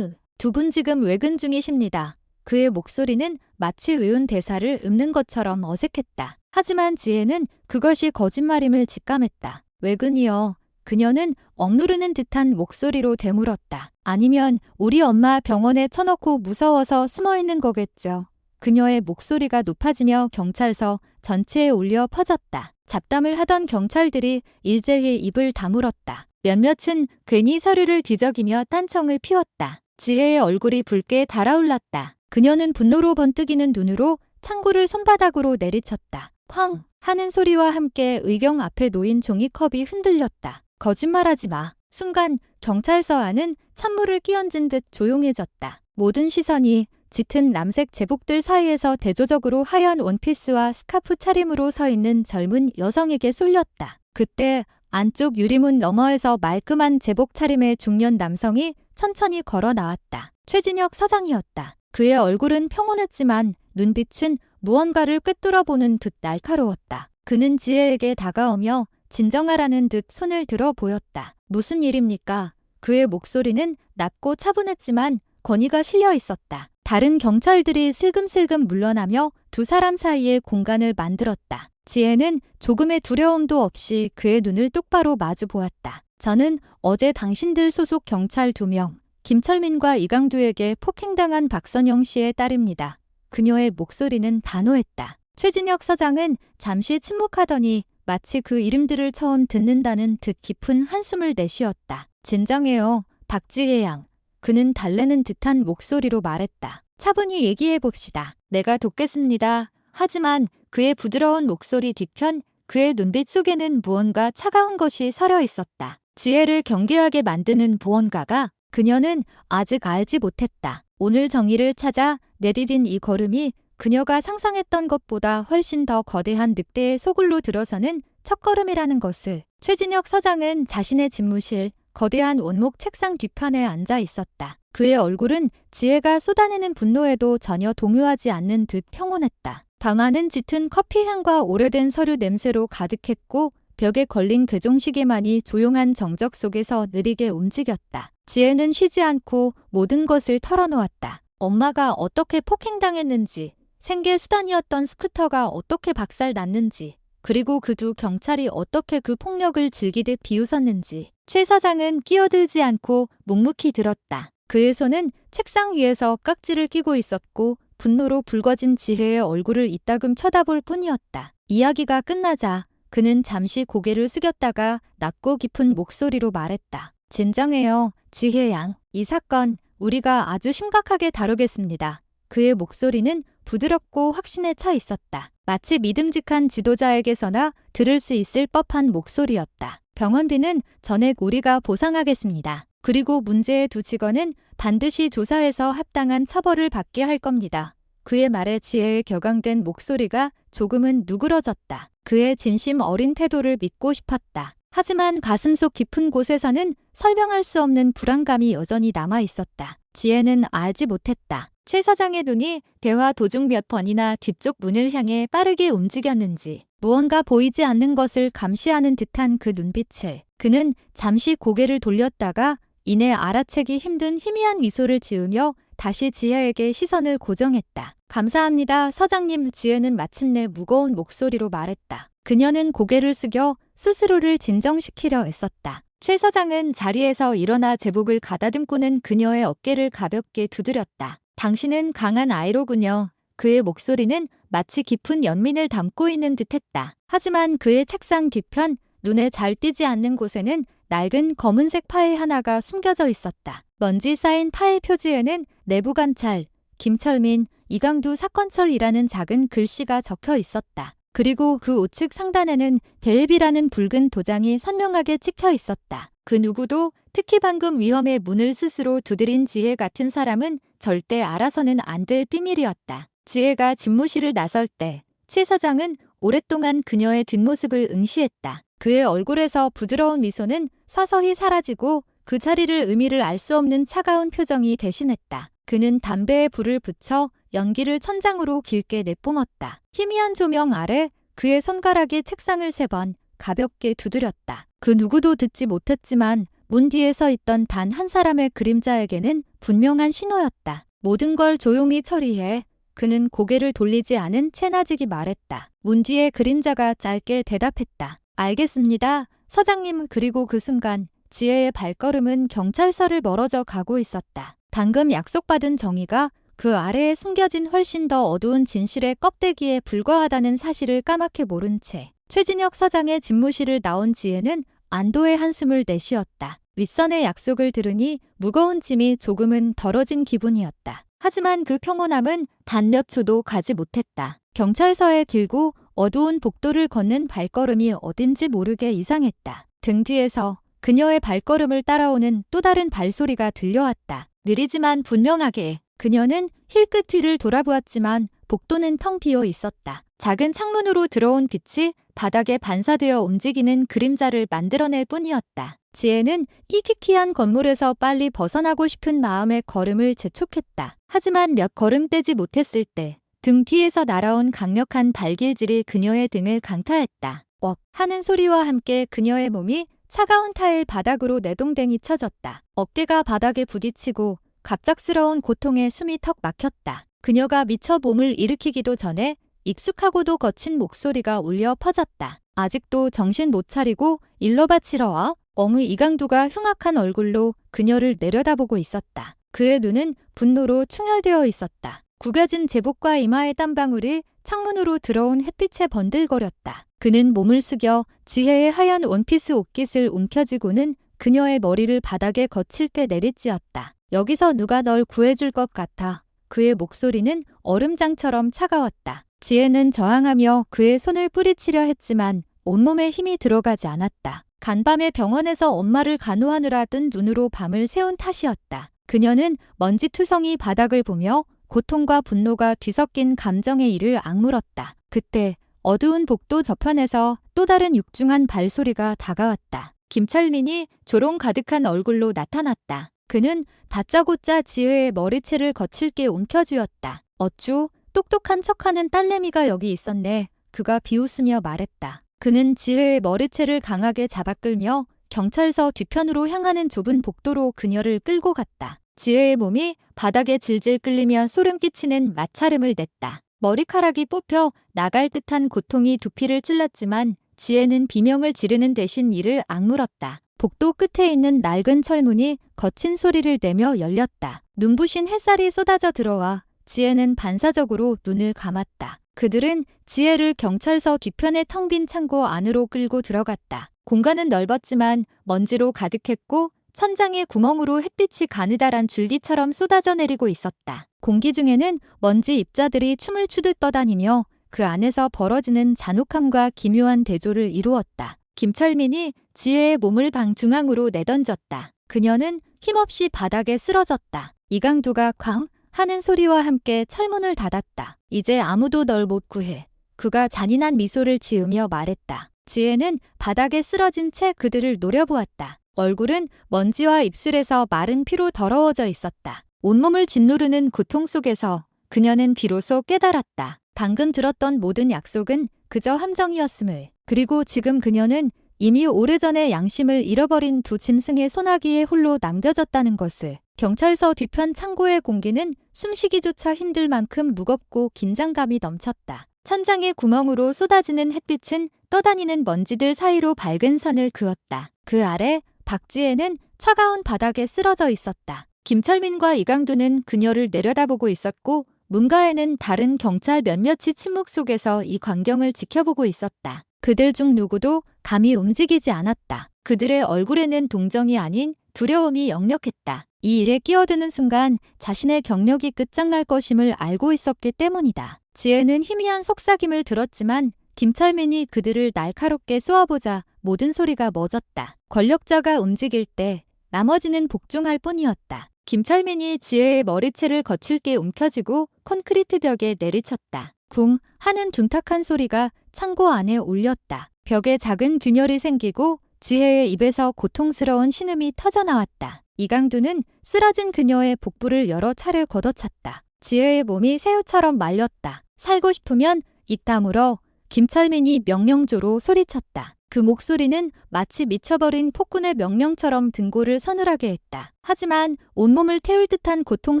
두 분 지금 외근 중이십니다. 그의 목소리는 마치 외운 대사를 읊는 것처럼 어색했다. 하지만 지혜는 그것이 거짓말임을 직감했다. 외근이요. 그녀는 억누르는 듯한 목소리로 되물었다. 아니면 우리 엄마 병원에 쳐넣고 무서워서 숨어있는 거겠죠. 그녀의 목소리가 높아지며 경찰서 전체에 울려 퍼졌다. 잡담을 하던 경찰들이 일제히 입을 다물었다. 몇몇은 괜히 서류를 뒤적이며 딴청을 피웠다. 지혜의 얼굴이 붉게 달아올랐다. 그녀는 분노로 번뜩이는 눈으로 창구를 손바닥으로 내리쳤다. 쾅 하는 소리와 함께 의경 앞에 놓인 종이컵이 흔들렸다. 거짓말하지 마. 순간 경찰서 안은 찬물을 끼얹은 듯 조용해졌다. 모든 시선이 짙은 남색 제복들 사이에서 대조적으로 하얀 원피스와 스카프 차림으로 서 있는 젊은 여성에게 쏠렸다. 그때 안쪽 유리문 너머에서 말끔한 제복 차림의 중년 남성이 천천히 걸어 나왔다. 최진혁 서장이었다. 그의 얼굴은 평온했지만 눈빛은 무언가를 꿰뚫어보는 듯 날카로웠다. 그는 지혜에게 다가오며 진정하라는 듯 손을 들어 보였다. 무슨 일입니까? 그의 목소리는 낮고 차분했지만 권위가 실려 있었다. 다른 경찰들이 슬금슬금 물러나며 두 사람 사이에 공간을 만들었다. 지혜는 조금의 두려움도 없이 그의 눈을 똑바로 마주 보았다. 저는 어제 당신들 소속 경찰 2명, 김철민과 이강두에게 폭행당한 박선영 씨의 딸입니다. 그녀의 목소리는 단호했다. 최진혁 서장은 잠시 침묵하더니 마치 그 이름들을 처음 듣는다는 듯 깊은 한숨을 내쉬었다. 진정해요, 박지혜 양. 그는 달래는 듯한 목소리로 말했다. 차분히 얘기해봅시다. 내가 돕겠습니다. 하지만 그의 부드러운 목소리 뒤편 그의 눈빛 속에는 무언가 차가운 것이 서려 있었다. 지혜를 경계하게 만드는 무언가가 그녀는 아직 알지 못했다. 오늘 정의를 찾아 내디딘 이 걸음이 그녀가 상상했던 것보다 훨씬 더 거대한 늑대의 소굴로 들어서는 첫걸음이라는 것을. 최진혁 서장은 자신의 집무실 거대한 원목 책상 뒤편에 앉아 있었다. 그의 얼굴은 지혜가 쏟아내는 분노에도 전혀 동요하지 않는 듯 평온했다. 방 안은 짙은 커피 향과 오래된 서류 냄새로 가득했고 벽에 걸린 괴종시계만이 조용한 정적 속에서 느리게 움직였다. 지혜는 쉬지 않고 모든 것을 털어놓았다. 엄마가 어떻게 폭행당했는지, 생계 수단이었던 스쿠터가 어떻게 박살났는지, 그리고 그 두 경찰이 어떻게 그 폭력을 즐기듯 비웃었는지. 최 서장은 끼어들지 않고 묵묵히 들었다. 그의 손은 책상 위에서 깍지를 끼고 있었고 분노로 붉어진 지혜의 얼굴을 이따금 쳐다볼 뿐이었다. 이야기가 끝나자 그는 잠시 고개를 숙였다가 낮고 깊은 목소리로 말했다. 진정해요, 지혜 양. 이 사건 우리가 아주 심각하게 다루겠습니다. 그의 목소리는 부드럽고 확신에 차 있었다. 마치 믿음직한 지도자에게서나 들을 수 있을 법한 목소리였다. 병원비는 전액 우리가 보상하겠습니다. 그리고 문제의 두 직원은 반드시 조사해서 합당한 처벌을 받게 할 겁니다. 그의 말에 지혜의 격앙된 목소리가 조금은 누그러졌다. 그의 진심 어린 태도를 믿고 싶었다. 하지만 가슴속 깊은 곳에서는 설명할 수 없는 불안감이 여전히 남아 있었다. 지혜는 알지 못했다. 최 사장의 눈이 대화 도중 몇 번이나 뒤쪽 문을 향해 빠르게 움직였는지, 무언가 보이지 않는 것을 감시하는 듯한 그 눈빛을. 그는 잠시 고개를 돌렸다가 이내 알아채기 힘든 희미한 미소를 지으며 다시 지혜에게 시선을 고정했다. 감사합니다, 서장님. 지혜는 마침내 무거운 목소리로 말했다. 그녀는 고개를 숙여 스스로를 진정시키려 애썼다. 최 서장은 자리에서 일어나 제복을 가다듬고는 그녀의 어깨를 가볍게 두드렸다. 당신은 강한 아이로군요. 그의 목소리는 마치 깊은 연민을 담고 있는 듯했다. 하지만 그의 책상 뒤편 눈에 잘 띄지 않는 곳에는 낡은 검은색 파일 하나가 숨겨져 있었다. 먼지 쌓인 파일 표지에는 내부감찰, 김철민, 이강두 사건철이라는 작은 글씨가 적혀 있었다. 그리고 그 우측 상단에는 대회비라는 붉은 도장이 선명하게 찍혀 있었다. 그 누구도, 특히 방금 위험의 문을 스스로 두드린 지혜 같은 사람은 절대 알아서는 안 될 비밀이었다. 지혜가 집무실을 나설 때 최 서장은 오랫동안 그녀의 뒷모습을 응시했다. 그의 얼굴에서 부드러운 미소는 서서히 사라지고 그 자리를 의미를 알 수 없는 차가운 표정이 대신했다. 그는 담배에 불을 붙여 연기를 천장으로 길게 내뿜었다. 희미한 조명 아래 그의 손가락이 책상을 3번 가볍게 두드렸다. 그 누구도 듣지 못했지만 문 뒤에 서 있던 단 한 사람의 그림자에게는 분명한 신호였다. 모든 걸 조용히 처리해. 그는 고개를 돌리지 않은 채나직이 말했다. 문 뒤의 그림자가 짧게 대답했다. 알겠습니다, 서장님. 그리고 그 순간 지혜의 발걸음은 경찰서를 멀어져 가고 있었다. 방금 약속받은 정의가 그 아래에 숨겨진 훨씬 더 어두운 진실의 껍데기에 불과하다는 사실을 까맣게 모른 채 최진혁 서장의 집무실을 나온 지혜는 안도의 한숨을 내쉬었다. 윗선의 약속을 들으니 무거운 짐이 조금은 덜어진 기분이었다. 하지만 그 평온함은 단 몇 초도 가지 못했다. 경찰서에 길고 어두운 복도를 걷는 발걸음이 어딘지 모르게 이상했다. 등 뒤에서 그녀의 발걸음을 따라오는 또 다른 발소리가 들려왔다. 느리지만 분명하게. 그녀는 힐끗 뒤를 돌아보았지만 복도는 텅 비어 있었다. 작은 창문으로 들어온 빛이 바닥에 반사되어 움직이는 그림자를 만들어낼 뿐이었다. 지혜는 희귀한 건물에서 빨리 벗어나고 싶은 마음의 걸음을 재촉했다. 하지만 몇 걸음 떼지 못했을 때 등 뒤에서 날아온 강력한 발길질이 그녀의 등을 강타했다. 억 하는 소리와 함께 그녀의 몸이 차가운 타일 바닥으로 내동댕이 쳐졌다. 어깨가 바닥에 부딪히고 갑작스러운 고통에 숨이 턱 막혔다. 그녀가 미처 몸을 일으키기도 전에 익숙하고도 거친 목소리가 울려 퍼졌다. 아직도 정신 못 차리고 일러 바치러 와? 어무 이강두가 흉악한 얼굴로 그녀를 내려다보고 있었다. 그의 눈은 분노로 충혈되어 있었다. 구겨진 제복과 이마의 땀방울이 창문으로 들어온 햇빛에 번들거렸다. 그는 몸을 숙여 지혜의 하얀 원피스 옷깃을 움켜쥐고는 그녀의 머리를 바닥에 거칠게 내리찧었다. 여기서 누가 널 구해줄 것 같아. 그의 목소리는 얼음장처럼 차가웠다. 지혜는 저항하며 그의 손을 뿌리치려 했지만 온몸에 힘이 들어가지 않았다. 간밤에 병원에서 엄마를 간호하느라 뜬 눈으로 밤을 새운 탓이었다. 그녀는 먼지투성이 바닥을 보며 고통과 분노가 뒤섞인 감정의 이를 악물었다. 그때 어두운 복도 저편에서 또 다른 육중한 발소리가 다가왔다. 김철민이 조롱 가득한 얼굴로 나타났다. 그는 다짜고짜 지혜의 머리채를 거칠게 움켜쥐었다. 어쭈, 똑똑한 척하는 딸내미가 여기 있었네. 그가 비웃으며 말했다. 그는 지혜의 머리채를 강하게 잡아끌며 경찰서 뒤편으로 향하는 좁은 복도로 그녀를 끌고 갔다. 지혜의 몸이 바닥에 질질 끌리며 소름 끼치는 마찰음을 냈다. 머리카락이 뽑혀 나갈 듯한 고통이 두피를 찔렀지만 지혜는 비명을 지르는 대신 이를 악물었다. 복도 끝에 있는 낡은 철문이 거친 소리를 내며 열렸다. 눈부신 햇살이 쏟아져 들어와 지혜는 반사적으로 눈을 감았다. 그들은 지혜를 경찰서 뒤편의 텅 빈 창고 안으로 끌고 들어갔다. 공간은 넓었지만 먼지로 가득했고 천장의 구멍으로 햇빛이 가느다란 줄기처럼 쏟아져 내리고 있었다. 공기 중에는 먼지 입자들이 춤을 추듯 떠다니며 그 안에서 벌어지는 잔혹함과 기묘한 대조를 이루었다. 김철민이 지혜의 몸을 방 중앙으로 내던졌다. 그녀는 힘없이 바닥에 쓰러졌다. 이강두가 쾅 하는 소리와 함께 철문을 닫았다. 이제 아무도 널 못 구해. 그가 잔인한 미소를 지으며 말했다. 지혜는 바닥에 쓰러진 채 그들을 노려보았다. 얼굴은 먼지와 입술에서 마른 피로 더러워져 있었다. 온몸을 짓누르는 고통 속에서 그녀는 비로소 깨달았다. 방금 들었던 모든 약속은 그저 함정이었음을. 그리고 지금 그녀는 이미 오래전에 양심을 잃어버린 두 짐승의 소나기에 홀로 남겨졌다는 것을. 경찰서 뒤편 창고의 공기는 숨쉬기조차 힘들 만큼 무겁고 긴장감이 넘쳤다. 천장의 구멍으로 쏟아지는 햇빛은 떠다니는 먼지들 사이로 밝은 선을 그었다. 그 아래 박지혜는 차가운 바닥에 쓰러져 있었다. 김철민과 이강두는 그녀를 내려다보고 있었고 문가에는 다른 경찰 몇몇이 침묵 속에서 이 광경을 지켜보고 있었다. 그들 중 누구도 감히 움직이지 않았다. 그들의 얼굴에는 동정이 아닌 두려움이 역력했다. 이 일에 끼어드는 순간 자신의 경력이 끝장날 것임을 알고 있었기 때문이다. 지혜는 희미한 속삭임을 들었지만 김철민이 그들을 날카롭게 쏘아보자 모든 소리가 멎었다. 권력자가 움직일 때 나머지는 복종할 뿐이었다. 김철민이 지혜의 머리채를 거칠게 움켜쥐고 콘크리트 벽에 내리쳤다. 쿵 하는 둔탁한 소리가 창고 안에 울렸다. 벽에 작은 균열이 생기고 지혜의 입에서 고통스러운 신음이 터져나왔다. 이강두는 쓰러진 그녀의 복부를 여러 차례 걷어찼다. 지혜의 몸이 새우처럼 말렸다. 살고 싶으면 입 다물어. 김철민이 명령조로 소리쳤다. 그 목소리는 마치 미쳐버린 폭군의 명령처럼 등골을 서늘하게 했다. 하지만 온몸을 태울 듯한 고통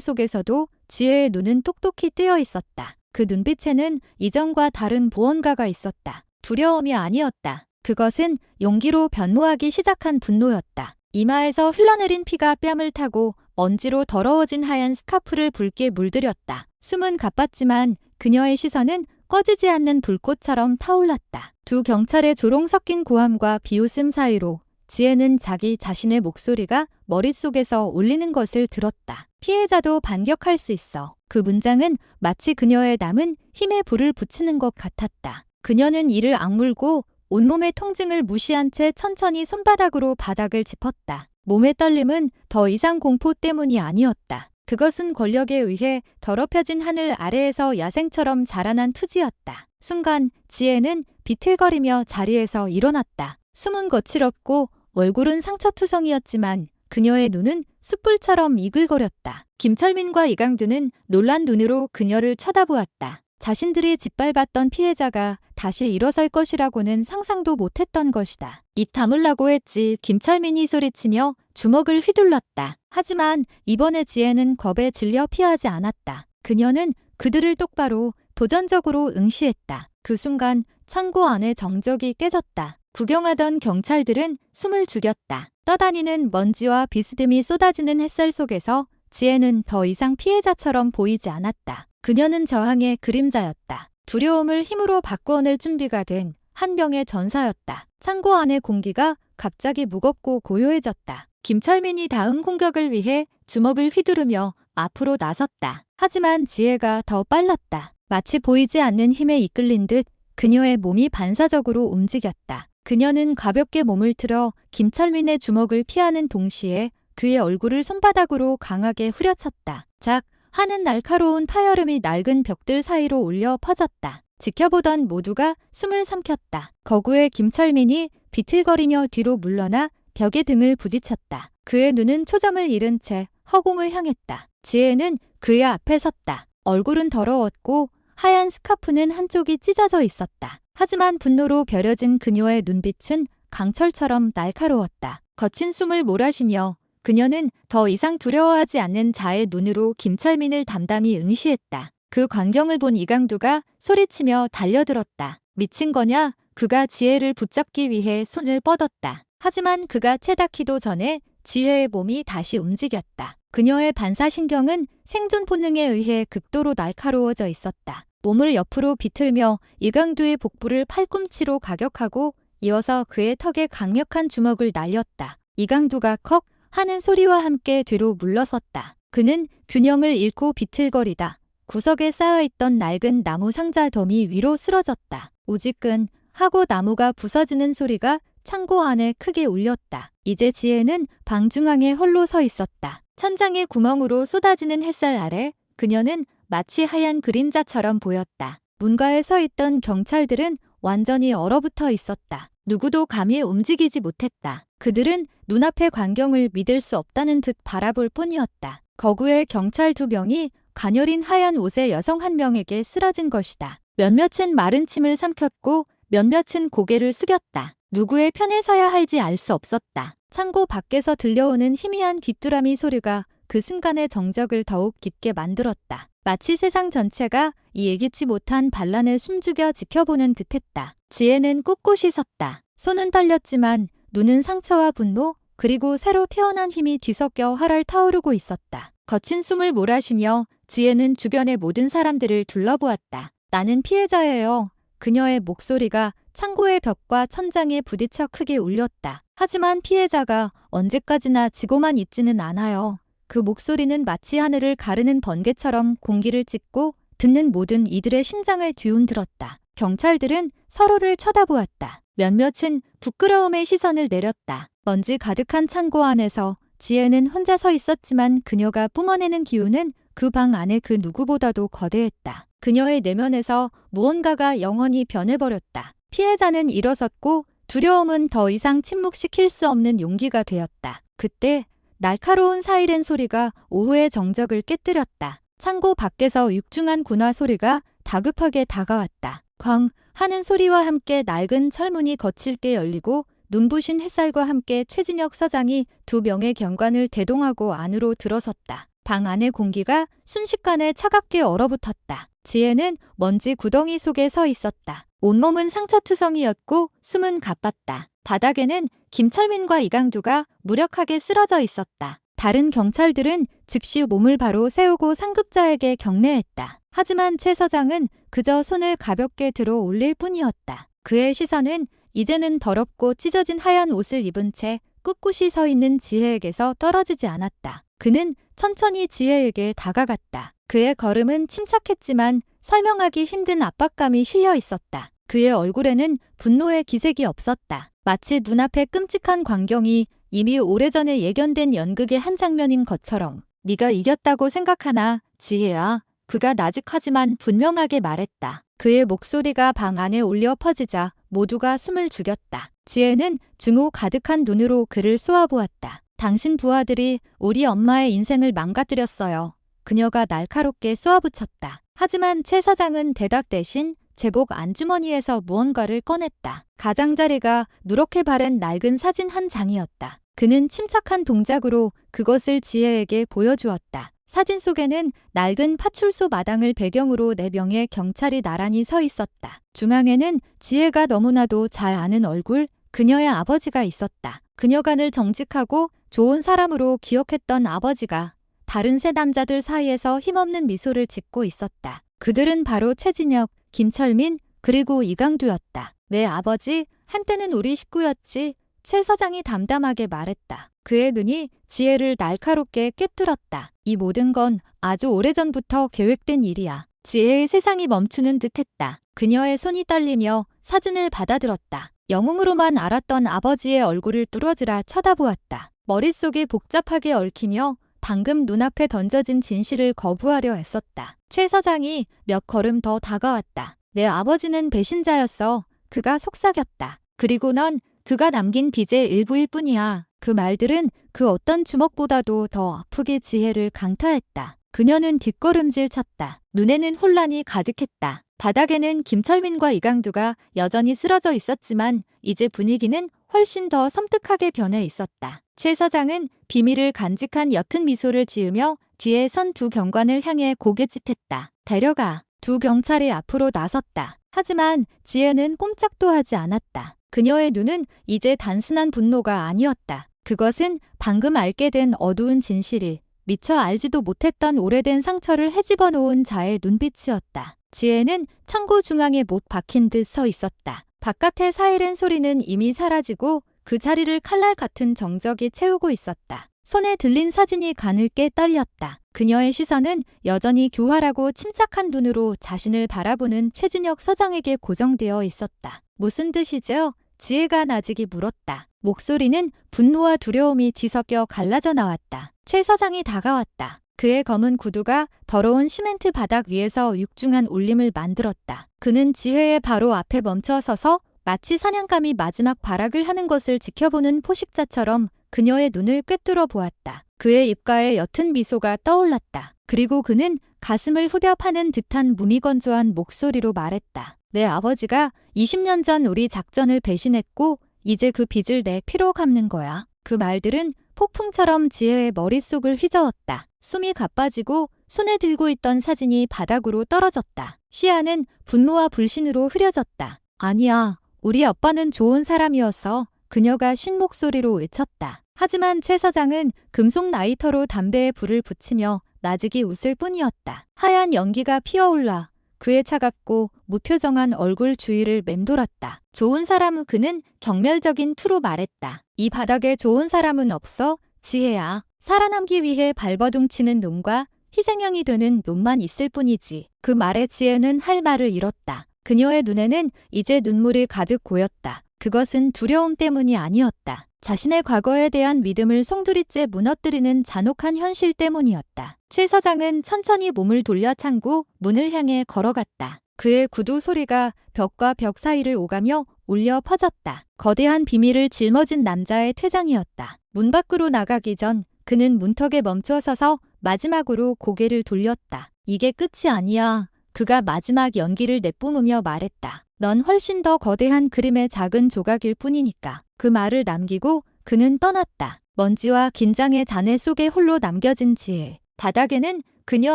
속에서도 지혜의 눈은 똑똑히 뜨여 있었다. 그 눈빛에는 이전과 다른 무언가가 있었다. 두려움이 아니었다. 그것은 용기로 변모하기 시작한 분노였다. 이마에서 흘러내린 피가 뺨을 타고 먼지로 더러워진 하얀 스카프를 붉게 물들였다. 숨은 가빴지만 그녀의 시선은 꺼지지 않는 불꽃처럼 타올랐다. 두 경찰의 조롱 섞인 고함과 비웃음 사이로 지혜는 자기 자신의 목소리가 머릿속에서 울리는 것을 들었다. 피해자도 반격할 수 있어. 그 문장은 마치 그녀의 남은 힘에 불을 붙이는 것 같았다. 그녀는 이를 악물고 온몸의 통증을 무시한 채 천천히 손바닥으로 바닥을 짚었다. 몸의 떨림은 더 이상 공포 때문이 아니었다. 그것은 권력에 의해 더럽혀진 하늘 아래에서 야생처럼 자라난 투지였다. 순간 지혜는 비틀거리며 자리에서 일어났다. 숨은 거칠었고 얼굴은 상처투성이었지만 그녀의 눈은 숯불처럼 이글거렸다. 김철민과 이강두는 놀란 눈으로 그녀를 쳐다보았다. 자신들이 짓밟았던 피해자가 다시 일어설 것이라고는 상상도 못했던 것이다. 입 다물라고 했지. 김철민이 소리치며 주먹을 휘둘렀다. 하지만 이번에 지혜는 겁에 질려 피하지 않았다. 그녀는 그들을 똑바로 도전적으로 응시했다. 그 순간 창고 안의 정적이 깨졌다. 구경하던 경찰들은 숨을 죽였다. 떠다니는 먼지와 비스듬히 쏟아지는 햇살 속에서 지혜는 더 이상 피해자처럼 보이지 않았다. 그녀는 저항의 그림자였다. 두려움을 힘으로 바꾸어낼 준비가 된 한 명의 전사였다. 창고 안의 공기가 갑자기 무겁고 고요해졌다. 김철민이 다음 공격을 위해 주먹을 휘두르며 앞으로 나섰다. 하지만 지혜가 더 빨랐다. 마치 보이지 않는 힘에 이끌린 듯 그녀의 몸이 반사적으로 움직였다. 그녀는 가볍게 몸을 틀어 김철민의 주먹을 피하는 동시에 그의 얼굴을 손바닥으로 강하게 후려쳤다. 작 하는 날카로운 파열음이 낡은 벽들 사이로 울려 퍼졌다. 지켜보던 모두가 숨을 삼켰다. 거구의 김철민이 비틀거리며 뒤로 물러나 벽에 등을 부딪혔다. 그의 눈은 초점을 잃은 채 허공을 향했다. 지혜는 그의 앞에 섰다. 얼굴은 더러웠고 하얀 스카프는 한쪽이 찢어져 있었다. 하지만 분노로 벼려진 그녀의 눈빛은 강철처럼 날카로웠다. 거친 숨을 몰아쉬며 그녀는 더 이상 두려워하지 않는 자의 눈으로 김철민을 담담히 응시했다. 그 광경을 본 이강두가 소리치며 달려들었다. 미친 거냐? 그가 지혜를 붙잡기 위해 손을 뻗었다. 하지만 그가 채 닿기도 전에 지혜의 몸이 다시 움직였다. 그녀의 반사신경은 생존 본능에 의해 극도로 날카로워져 있었다. 몸을 옆으로 비틀며 이강두의 복부를 팔꿈치로 가격하고 이어서 그의 턱에 강력한 주먹을 날렸다. 이강두가 컥 하는 소리와 함께 뒤로 물러섰다. 그는 균형을 잃고 비틀거리다. 구석에 쌓여있던 낡은 나무 상자 더미 위로 쓰러졌다. 우지끈 하고 나무가 부서지는 소리가 창고 안에 크게 울렸다. 이제 지혜는 방 중앙에 홀로 서 있었다. 천장의 구멍으로 쏟아지는 햇살 아래 그녀는 마치 하얀 그림자처럼 보였다. 문가에 서 있던 경찰들은 완전히 얼어붙어 있었다. 누구도 감히 움직이지 못했다. 그들은 눈앞의 광경을 믿을 수 없다는 듯 바라볼 뿐이었다. 거구의 경찰 2명이 가녀린 하얀 옷의 여성 1명에게 쓰러진 것이다. 몇몇은 마른 침을 삼켰고 몇몇은 고개를 숙였다. 누구의 편에 서야 할지 알 수 없었다. 창고 밖에서 들려오는 희미한 귀뚜라미 소리가 그 순간의 정적을 더욱 깊게 만들었다. 마치 세상 전체가 이 예기치 못한 반란을 숨죽여 지켜보는 듯했다. 지혜는 꿋꿋이 섰다. 손은 떨렸지만 눈은 상처와 분노 그리고 새로 태어난 힘이 뒤섞여 활활 타오르고 있었다. 거친 숨을 몰아쉬며 지혜는 주변의 모든 사람들을 둘러보았다. 나는 피해자예요. 그녀의 목소리가 창고의 벽과 천장에 부딪혀 크게 울렸다. 하지만 피해자가 언제까지나 지고만 있지는 않아요. 그 목소리는 마치 하늘을 가르는 번개처럼 공기를 찢고 듣는 모든 이들의 심장을 뒤흔들었다. 경찰들은 서로를 쳐다보았다. 몇몇은 부끄러움의 시선을 내렸다. 먼지 가득한 창고 안에서 지혜는 혼자 서 있었지만 그녀가 뿜어내는 기운은 그 방 안의 그 누구보다도 거대했다. 그녀의 내면에서 무언가가 영원히 변해버렸다. 피해자는 일어섰고 두려움은 더 이상 침묵시킬 수 없는 용기가 되었다. 그때 날카로운 사이렌 소리가 오후의 정적을 깨뜨렸다. 창고 밖에서 육중한 군화 소리가 다급하게 다가왔다. 쾅 하는 소리와 함께 낡은 철문이 거칠게 열리고 눈부신 햇살과 함께 최진혁 서장이 2명의 경관을 대동하고 안으로 들어섰다. 방 안의 공기가 순식간에 차갑게 얼어붙었다. 지혜는 먼지 구덩이 속에 서 있었다. 온몸은 상처투성이었고 숨은 가빴다. 바닥에는 김철민과 이강두가 무력하게 쓰러져 있었다. 다른 경찰들은 즉시 몸을 바로 세우고 상급자에게 경례했다. 하지만 최 서장은 그저 손을 가볍게 들어 올릴 뿐이었다. 그의 시선은 이제는 더럽고 찢어진 하얀 옷을 입은 채 꿋꿋이 서 있는 지혜에게서 떨어지지 않았다. 그는 천천히 지혜에게 다가갔다. 그의 걸음은 침착했지만 설명하기 힘든 압박감이 실려 있었다. 그의 얼굴에는 분노의 기색이 없었다. 마치 눈앞의 끔찍한 광경이 이미 오래전에 예견된 연극의 한 장면인 것처럼. 네가 이겼다고 생각하나, 지혜야? 그가 나직하지만 분명하게 말했다. 그의 목소리가 방 안에 울려 퍼지자 모두가 숨을 죽였다. 지혜는 증오 가득한 눈으로 그를 쏘아보았다. 당신 부하들이 우리 엄마의 인생을 망가뜨렸어요. 그녀가 날카롭게 쏘아붙였다. 하지만 최 사장은 대답 대신 제복 안주머니에서 무언가를 꺼냈다. 가장자리가 누렇게 바른 낡은 사진 한 장이었다. 그는 침착한 동작으로 그것을 지혜에게 보여주었다. 사진 속에는 낡은 파출소 마당을 배경으로 4명의 경찰이 나란히 서 있었다. 중앙에는 지혜가 너무나도 잘 아는 얼굴, 그녀의 아버지가 있었다. 그녀가 늘 정직하고 좋은 사람으로 기억했던 아버지가 다른 세 남자들 사이에서 힘없는 미소를 짓고 있었다. 그들은 바로 최진혁, 김철민, 그리고 이강두였다. 내 아버지, 한때는 우리 식구였지. 최 사장이 담담하게 말했다. 그의 눈이 지혜를 날카롭게 꿰뚫었다. 이 모든 건 아주 오래전부터 계획된 일이야. 지혜의 세상이 멈추는 듯했다. 그녀의 손이 떨리며 사진을 받아들었다. 영웅으로만 알았던 아버지의 얼굴을 뚫어지라 쳐다보았다. 머릿속이 복잡하게 얽히며 방금 눈앞에 던져진 진실을 거부하려 애썼다. 최 사장이 몇 걸음 더 다가왔다. 내 아버지는 배신자였어. 그가 속삭였다. 그리고 넌 그가 남긴 빚의 일부일 뿐이야. 그 말들은 그 어떤 주먹보다도 더 아프게 지혜를 강타했다. 그녀는 뒷걸음질 쳤다. 눈에는 혼란이 가득했다. 바닥에는 김철민과 이강두가 여전히 쓰러져 있었지만 이제 분위기는 훨씬 더 섬뜩하게 변해 있었다. 최 사장은 비밀을 간직한 옅은 미소를 지으며 뒤에 선 두 경관을 향해 고개짓했다. 데려가. 두 경찰이 앞으로 나섰다. 하지만 지혜는 꼼짝도 하지 않았다. 그녀의 눈은 이제 단순한 분노가 아니었다. 그것은 방금 알게 된 어두운 진실이 미처 알지도 못했던 오래된 상처를 헤집어 놓은 자의 눈빛이었다. 지혜는 창고 중앙에 못 박힌 듯 서 있었다. 바깥의 사이렌 소리는 이미 사라지고 그 자리를 칼날 같은 정적이 채우고 있었다. 손에 들린 사진이 가늘게 떨렸다. 그녀의 시선은 여전히 교활하고 침착한 눈으로 자신을 바라보는 최진혁 서장에게 고정되어 있었다. 무슨 뜻이죠? 지혜가 나직이 물었다. 목소리는 분노와 두려움이 뒤섞여 갈라져 나왔다. 최 서장이 다가왔다. 그의 검은 구두가 더러운 시멘트 바닥 위에서 육중한 울림을 만들었다. 그는 지혜의 바로 앞에 멈춰 서서 마치 사냥감이 마지막 발악을 하는 것을 지켜보는 포식자처럼 그녀의 눈을 꿰뚫어 보았다. 그의 입가에 옅은 미소가 떠올랐다. 그리고 그는 가슴을 후벼 파는 듯한 무미건조한 목소리로 말했다. 내 아버지가 20년 전 우리 작전을 배신했고 이제 그 빚을 내 피로 갚는 거야. 그 말들은 폭풍처럼 지혜의 머릿속을 휘저었다. 숨이 가빠지고 손에 들고 있던 사진이 바닥으로 떨어졌다. 시야는 분노와 불신으로 흐려졌다. 아니야, 우리 아빠는 좋은 사람이었어. 그녀가 쉰 목소리로 외쳤다. 하지만 최 서장은 금속 라이터로 담배에 불을 붙이며 나직이 웃을 뿐이었다. 하얀 연기가 피어올라 그의 차갑고 무표정한 얼굴 주위를 맴돌았다. 좋은 사람은 그는 경멸적인 투로 말했다. 이 바닥에 좋은 사람은 없어, 지혜야. 살아남기 위해 발버둥치는 놈과 희생양이 되는 놈만 있을 뿐이지. 그 말에 지혜는 할 말을 잃었다. 그녀의 눈에는 이제 눈물이 가득 고였다. 그것은 두려움 때문이 아니었다. 자신의 과거에 대한 믿음을 송두리째 무너뜨리는 잔혹한 현실 때문이었다. 최 서장은 천천히 몸을 돌려 창구 문을 향해 걸어갔다. 그의 구두 소리가 벽과 벽 사이를 오가며 울려 퍼졌다. 거대한 비밀을 짊어진 남자의 퇴장이었다. 문 밖으로 나가기 전 그는 문턱에 멈춰 서서 마지막으로 고개를 돌렸다. 이게 끝이 아니야. 그가 마지막 연기를 내뿜으며 말했다. 넌 훨씬 더 거대한 그림의 작은 조각일 뿐이니까. 그 말을 남기고 그는 떠났다. 먼지와 긴장의 잔해 속에 홀로 남겨진 지혜. 바닥에는 그녀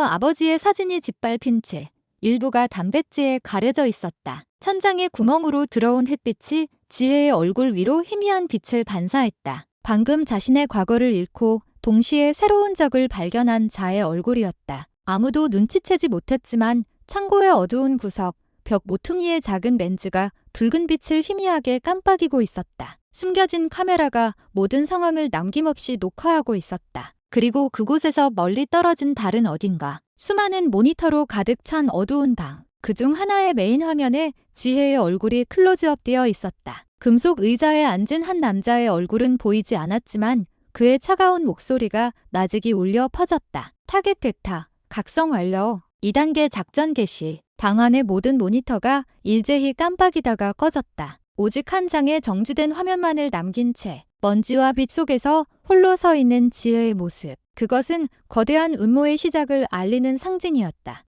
아버지의 사진이 짓밟힌 채 일부가 담뱃재에 가려져 있었다. 천장의 구멍으로 들어온 햇빛이 지혜의 얼굴 위로 희미한 빛을 반사했다. 방금 자신의 과거를 잃고 동시에 새로운 적을 발견한 자의 얼굴이었다. 아무도 눈치채지 못했지만 창고의 어두운 구석, 벽 모퉁이의 작은 렌즈가 붉은 빛을 희미하게 깜빡이고 있었다. 숨겨진 카메라가 모든 상황을 남김없이 녹화하고 있었다. 그리고 그곳에서 멀리 떨어진 다른 어딘가 수많은 모니터로 가득 찬 어두운 방. 그중 하나의 메인 화면에 지혜의 얼굴이 클로즈업 되어 있었다. 금속 의자에 앉은 한 남자의 얼굴은 보이지 않았지만 그의 차가운 목소리가 나직이 울려 퍼졌다. 타겟 데이터, 각성 완료. 2단계 작전 개시. 방 안의 모든 모니터가 일제히 깜빡이다가 꺼졌다. 오직 한 장의 정지된 화면만을 남긴 채 먼지와 빛 속에서 홀로 서 있는 지혜의 모습. 그것은 거대한 음모의 시작을 알리는 상징이었다.